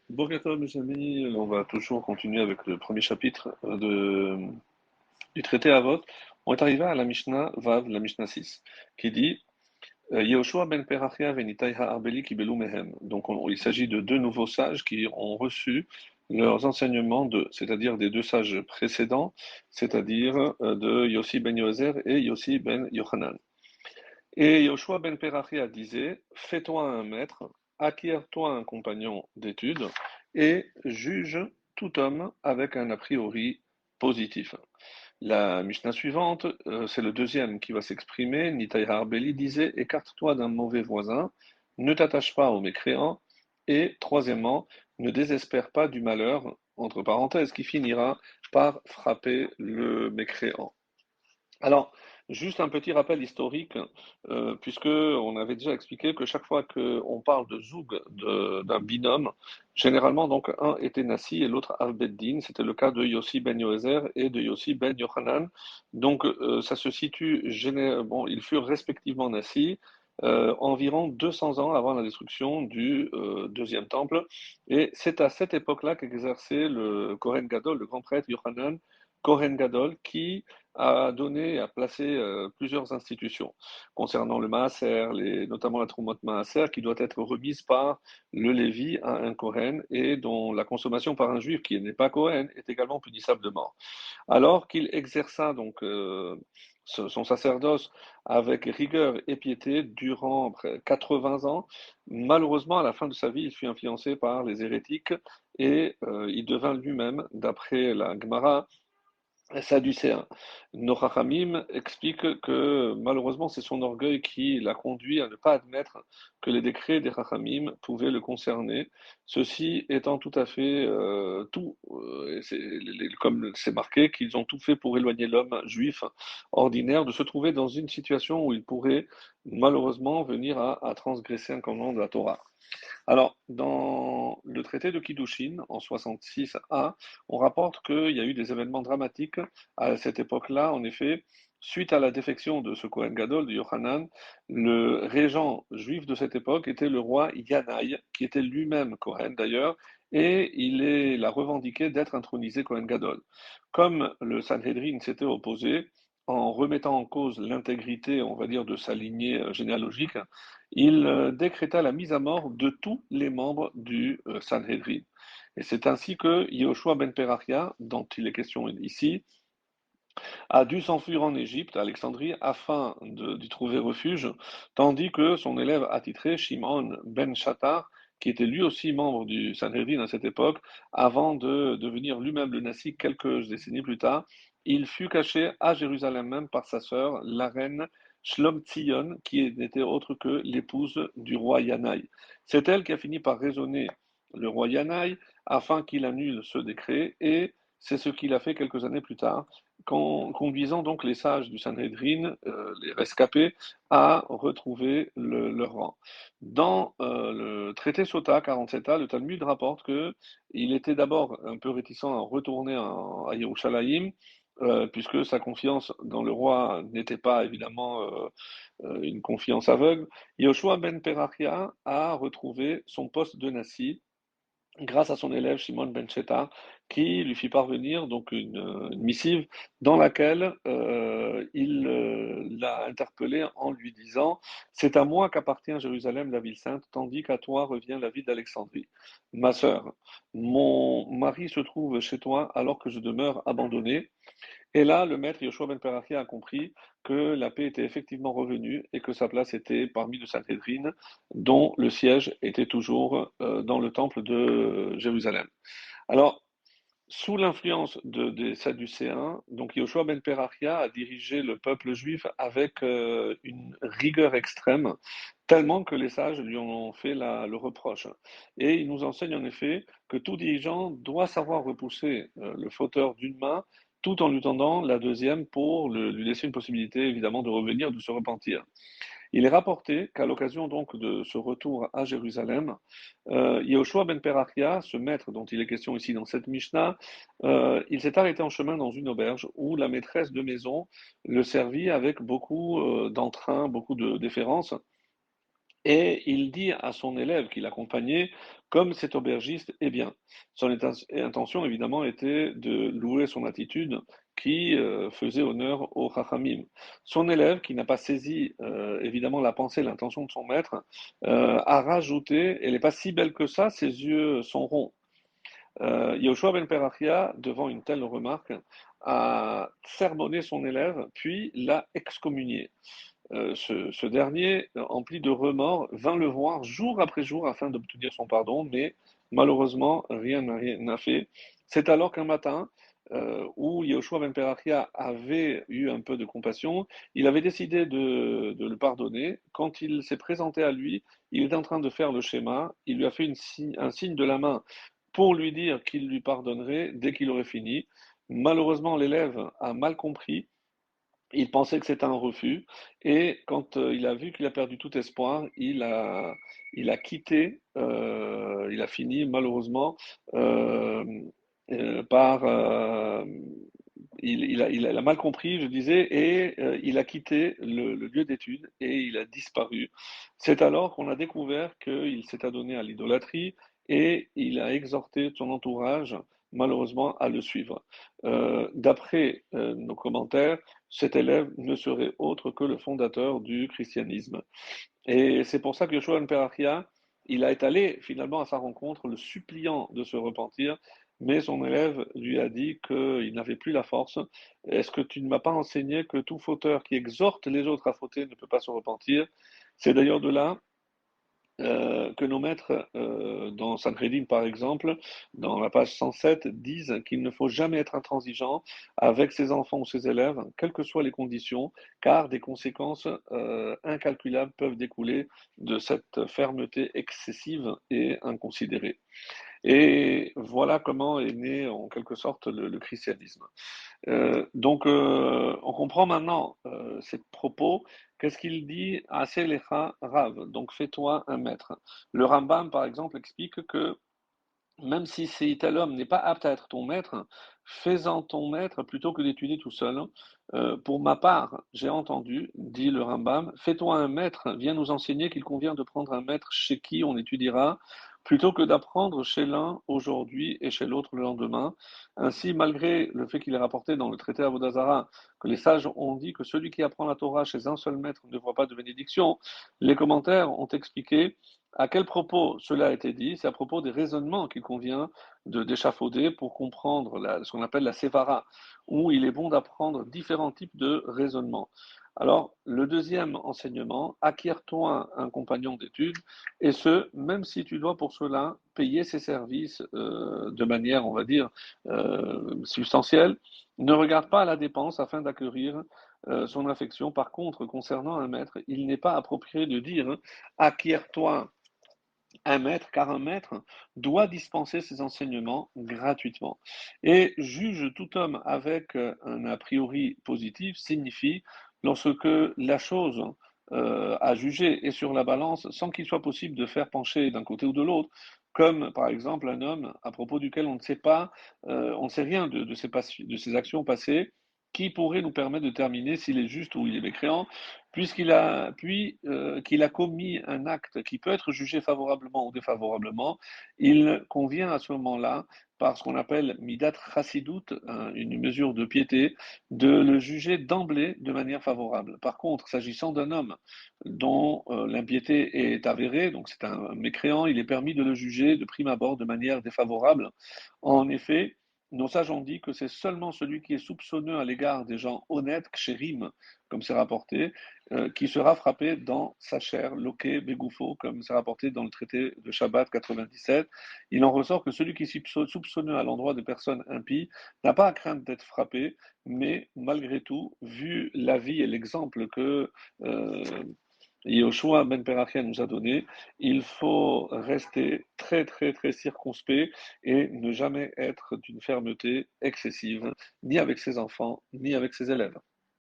Boker Tov, mes amis, on va toujours continuer avec le premier chapitre du traité Avot. On est arrivé à la Mishnah Vav, la Mishnah 6, qui dit Yehoshua ben Perachia venitai ha'arbeli kibelu mehem. Donc il s'agit de deux nouveaux sages qui ont reçu leurs enseignements c'est-à-dire des deux sages précédents, c'est-à-dire de Yossi ben Yozer et Yossi ben Yochanan. Et Yoshua ben Perachia disait, fais-toi un maître, acquiers-toi un compagnon d'études, et juge tout homme avec un a priori positif. La Mishnah suivante, c'est le deuxième qui va s'exprimer. Nitai Harbeli disait, écarte-toi d'un mauvais voisin, ne t'attache pas aux mécréants, et troisièmement, ne désespère pas du malheur, entre parenthèses, qui finira par frapper le mécréant. Alors, juste un petit rappel historique, puisque on avait déjà expliqué que chaque fois qu'on parle de zoug, d'un binôme, généralement donc un était Nassi et l'autre Al-Beddin. C'était le cas de Yossi ben Yoézer et de Yossi ben Yochanan. Donc ça se situe, bon, ils furent respectivement Nassi environ 200 ans avant la destruction du deuxième temple. Et c'est à cette époque-là qu'exerçait le Kohen Gadol, le grand prêtre Yochanan Kohen Gadol, qui a placé plusieurs institutions concernant le Maaser, notamment la Troumot Maaser, qui doit être remise par le Lévi à un Kohen et dont la consommation par un Juif qui n'est pas Kohen est également punissable de mort. Alors qu'il exerça donc son sacerdoce avec rigueur et piété durant près 80 ans, malheureusement à la fin de sa vie, il fut influencé par les hérétiques et il devint lui-même, d'après la Gemara, sadducéen. Nos Chachamim expliquent que malheureusement c'est son orgueil qui l'a conduit à ne pas admettre que les décrets des Chachamim pouvaient le concerner, ceci étant tout à fait comme c'est marqué, qu'ils ont tout fait pour éloigner l'homme juif ordinaire de se trouver dans une situation où il pourrait malheureusement venir à transgresser un commandement de la Torah. Alors, dans le traité de Kiddushin, en 66a, on rapporte qu'il y a eu des événements dramatiques à cette époque-là. En effet, suite à la défection de ce Kohen Gadol, de Yohanan, le régent juif de cette époque était le roi Yanaï, qui était lui-même Kohen d'ailleurs, et il a revendiqué d'être intronisé Kohen Gadol. Comme le Sanhedrin s'était opposé, en remettant en cause l'intégrité, on va dire, de sa lignée généalogique, il décréta la mise à mort de tous les membres du Sanhedrin. Et c'est ainsi que Yehoshua ben Perachia, dont il est question ici, a dû s'enfuir en Égypte, à Alexandrie, afin d'y trouver refuge, tandis que son élève attitré, Shimon ben Shattar, qui était lui aussi membre du Sanhedrin à cette époque, avant de devenir lui-même le Nassi quelques décennies plus tard, il fut caché à Jérusalem même par sa sœur, la reine Shlomtzion, qui n'était autre que l'épouse du roi Yanaï. C'est elle qui a fini par raisonner le roi Yanaï afin qu'il annule ce décret, et c'est ce qu'il a fait quelques années plus tard, conduisant donc les sages du Sanhedrin, les rescapés, à retrouver leur rang. Dans le traité Sota 47a, le Talmud rapporte que il était d'abord un peu réticent à retourner à Yerushalayim, puisque sa confiance dans le roi n'était pas évidemment une confiance aveugle. Yoshua ben Perachia a retrouvé son poste de Nassi grâce à son élève Shimon ben Shettar, qui lui fit parvenir donc une missive dans laquelle il l'a interpellé en lui disant: C'est à moi qu'appartient Jérusalem, la ville sainte, tandis qu'à toi revient la ville d'Alexandrie. Ma sœur, mon mari se trouve chez toi alors que je demeure abandonné. Et là, le maître Yoshua ben Perachia a compris que la paix était effectivement revenue et que sa place était parmi le Sanhédrin, dont le siège était toujours dans le temple de Jérusalem. Alors, sous l'influence des Sadducéens, donc Yoshua ben Perachia a dirigé le peuple juif avec une rigueur extrême, tellement que les sages lui ont fait le reproche. Et il nous enseigne en effet que tout dirigeant doit savoir repousser le fauteur d'une main, tout en lui tendant la deuxième pour lui laisser une possibilité évidemment de revenir, de se repentir. Il est rapporté qu'à l'occasion donc de ce retour à Jérusalem, Yehoshua ben Perachia, ce maître dont il est question ici dans cette Mishnah, il s'est arrêté en chemin dans une auberge où la maîtresse de maison le servit avec beaucoup d'entrain, beaucoup de déférence, Et il dit à son élève qui l'accompagnait, comme cet aubergiste est bien. Son intention, évidemment, était de louer son attitude qui faisait honneur au Chachamim. Son élève, qui n'a pas saisi évidemment la pensée, l'intention de son maître, a rajouté, elle n'est pas si belle que ça, ses yeux sont ronds. Yehoshua ben Perachia, devant une telle remarque, a sermonné son élève, puis l'a excommunié. Ce dernier, empli de remords, vint le voir jour après jour afin d'obtenir son pardon, mais malheureusement, rien n'a fait. C'est alors qu'un matin, où Yehoshua ben Perachia avait eu un peu de compassion, il avait décidé de le pardonner. Quand il s'est présenté à lui, il était en train de faire le schéma, il lui a fait un signe de la main pour lui dire qu'il lui pardonnerait dès qu'il aurait fini. Malheureusement, l'élève a mal compris, il pensait que c'était un refus et quand, il a vu qu'il a perdu tout espoir, il a quitté, il a fini malheureusement, hem, par, il a mal compris, je disais, et il a quitté le lieu d'étude et il a disparu. C'est alors qu'on a découvert qu'il s'est adonné à l'idolâtrie et il a exhorté son entourage, malheureusement, à le suivre. D'après, nos commentaires, cet élève ne serait autre que le fondateur du christianisme. Et c'est pour ça que Yoshua ben Perachia, il est allé finalement à sa rencontre, le suppliant de se repentir, mais son élève lui a dit qu'il n'avait plus la force. Est-ce que tu ne m'as pas enseigné que tout fauteur qui exhorte les autres à fauter ne peut pas se repentir? C'est d'ailleurs de là que nos maîtres, dans Sanhedrin par exemple, dans la page 107, disent qu'il ne faut jamais être intransigeant avec ses enfants ou ses élèves, quelles que soient les conditions, car des conséquences incalculables peuvent découler de cette fermeté excessive et inconsidérée. Et voilà comment est né en quelque sorte le christianisme. On comprend maintenant ces propos. Qu'est-ce qu'il dit? Assez lecha Rav, donc fais-toi un maître. Le Rambam, par exemple, explique que même si c'est tel homme n'est pas apte à être ton maître, fais-en ton maître plutôt que d'étudier tout seul. Pour ma part, j'ai entendu, dit le Rambam, fais-toi un maître, viens nous enseigner qu'il convient de prendre un maître chez qui on étudiera, plutôt que d'apprendre chez l'un aujourd'hui et chez l'autre le lendemain. Ainsi, malgré le fait qu'il est rapporté dans le traité Avodazara que les sages ont dit que celui qui apprend la Torah chez un seul maître ne voit pas de bénédiction, les commentaires ont expliqué à quel propos cela a été dit? C'est à propos des raisonnements qu'il convient d'échafauder pour comprendre ce qu'on appelle la sévara, où il est bon d'apprendre différents types de raisonnements. Alors, le deuxième enseignement, acquiert-toi un compagnon d'études, et ce, même si tu dois pour cela payer ses services de manière, on va dire, substantielle, ne regarde pas à la dépense afin d'acquérir son affection. Par contre, concernant un maître, il n'est pas approprié de dire acquiert-toi un maître, car un maître doit dispenser ses enseignements gratuitement. Et juge tout homme avec un a priori positif signifie lorsque la chose à juger est sur la balance sans qu'il soit possible de faire pencher d'un côté ou de l'autre, comme par exemple un homme à propos duquel on ne sait pas, on ne sait rien de ses actions passées, qui pourrait nous permettre de déterminer s'il est juste ou il est mécréant, qu'il a commis un acte qui peut être jugé favorablement ou défavorablement, il convient à ce moment-là, par ce qu'on appelle midat chassidut, une mesure de piété, de le juger d'emblée de manière favorable. Par contre, s'agissant d'un homme dont l'impiété est avérée, donc c'est un mécréant, il est permis de le juger de prime abord de manière défavorable. En effet, nos sages ont dit que c'est seulement celui qui est soupçonneux à l'égard des gens honnêtes, kshérim, comme c'est rapporté, qui sera frappé dans sa chair, loqué, bégoufo, comme c'est rapporté dans le traité de Shabbat 97. Il en ressort que celui qui est soupçonneux à l'endroit des personnes impies n'a pas à craindre d'être frappé, mais malgré tout, vu la vie et l'exemple que euh, Yoshua Ben Perachia nous a donné, il faut rester très très très circonspect et ne jamais être d'une fermeté excessive, ni avec ses enfants, ni avec ses élèves.